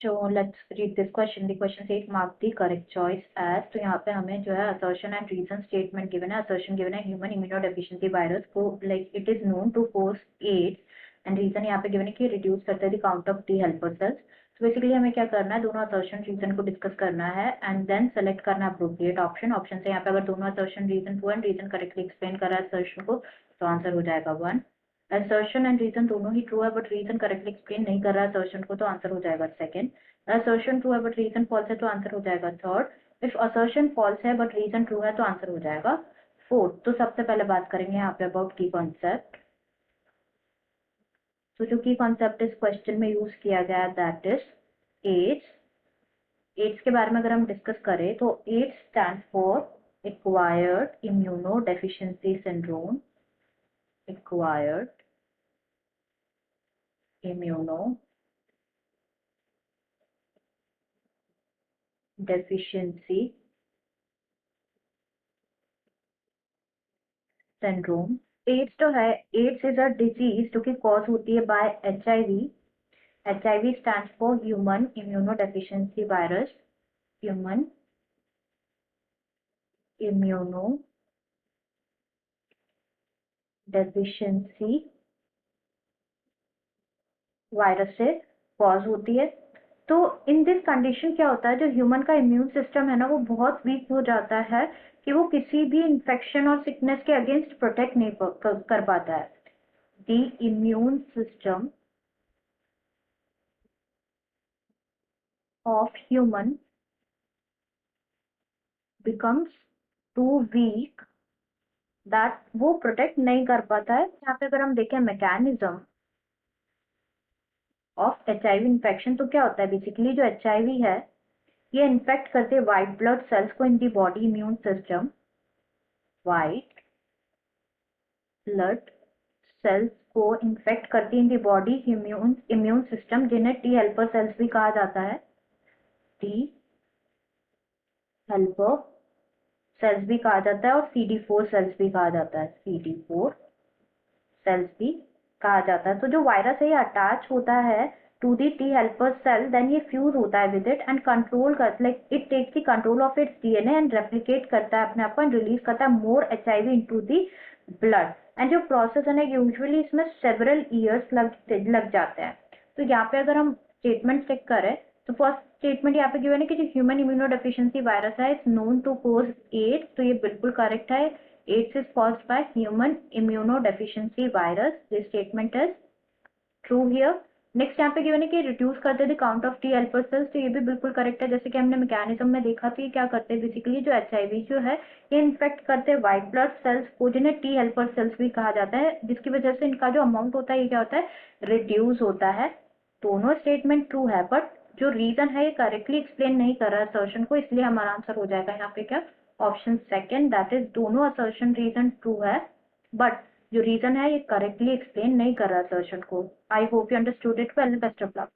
So let's read this question. The question says mark the correct choice as. तो यहाँ पे हमें जो है assertion and reason statement given है. Assertion given है human immunodeficiency virus को like it is known to cause AIDS and reason यहाँ पे given है कि reduce करते हैं the count of T helper cells. तो बेसिकली हमें क्या करना है, दोनों assertion reason को डिस्कस करना है and then select करना है appropriate option. ऑप्शन से यहाँ पे अगर दोनों assertion reason true and reason correctly explain कर रहा है assertion को तो आंसर हो जाएगा 1. assertion and reason दोनों ही true है but reason correctly explain नहीं कर रहा है assertion को तो आंसर हो जाएगा 2nd. assertion true है but reason false है तो आंसर हो जाएगा 3rd. if assertion false है but reason true है तो आंसर हो जाएगा 4th. तो सबसे पहले बात करेंगे यहाँ पे अबाउट की कॉन्सेप्ट. तो जो की कॉन्सेप्ट इस क्वेश्चन में यूज किया गया दैट इज एड्स. एड्स के बारे में अगर हम डिस्कस करें तो AIDS stand for acquired immunodeficiency syndrome. Acquired immunodeficiency syndrome. AIDS जो है, एड्स इज अ डिजीज जो कि कॉज होती है by HIV. HIV stands for human immunodeficiency virus. Human immunodeficiency virus से कॉज होती है. तो इन दिस कंडीशन क्या होता है, जो ह्यूमन का इम्यून सिस्टम है ना वो बहुत वीक हो जाता है कि वो किसी भी इन्फेक्शन और सिकनेस के अगेंस्ट प्रोटेक्ट नहीं कर पाता है. The immune system of human becomes too weak that वो प्रोटेक्ट नहीं कर पाता है. यहाँ पे अगर हम देखें मैकेनिज्म ऑफ HIV इन्फेक्शन तो क्या होता है, बेसिकली जो HIV है ये इन्फेक्ट करते हैं व्हाइट ब्लड सेल्स को in the body immune system. White blood cells को इन्फेक्ट करती है in the body immune system, जिन्हें टी हेल्पर सेल्स भी कहा जाता है. टी हेल्पर सेल्स भी कहा जाता है और CD4 सेल्स भी कहा जाता है. CD4 सेल्स भी कहा जाता है. तो जो वायरस है ये अटैच होता है to the T helper cell, then ये फ्यूज होता है विद इट एंड कंट्रोल कर like it takes the control of its DNA and replicate करता है अपने आप को एंड रिलीज करता है more HIV into the blood. And जो प्रोसेस है ना यूजुअली इसमें सेवरल ईयर्स लग जाते हैं. तो यहाँ पे अगर हम स्टेटमेंट चेक करें तो फर्स्ट स्टेटमेंट यहाँ पे गिवन है कि जो ह्यूमन इम्यूनोडेफिशिएंसी वायरस है it's known to cause AIDS. तो ये बिल्कुल करेक्ट है. AIDS is caused by human immunodeficiency virus. This statement is true here. Next यहाँ पे गिवन है कि रिड्यूस करते थे count of T helper sales. तो ये भी बिल्कुल करेक्ट है. जैसे कि हमने मैकेनिज्म में देखा तो ये क्या करते हैं, बेसिकली जो HIV जो है ये इन्फेक्ट करते हैं व्हाइट ब्लड सेल्स को, जिन्हें टी हेल्पर सेल्स भी कहा जाता है, जिसकी वजह से इनका जो अमाउंट होता है ये क्या होता है, रिड्यूस होता है. दोनों स्टेटमेंट ट्रू है बट जो रीजन है ये करेक्टली एक्सप्लेन नहीं कर रहा है असर्शन को, इसलिए हमारा आंसर हो जाएगा यहाँ पे क्या, ऑप्शन 2nd. दैट इज दोनों असर्शन रीजन ट्रू है बट जो रीजन है ये करेक्टली एक्सप्लेन नहीं कर रहा असर्शन को. I hope you understood it well. Best of luck.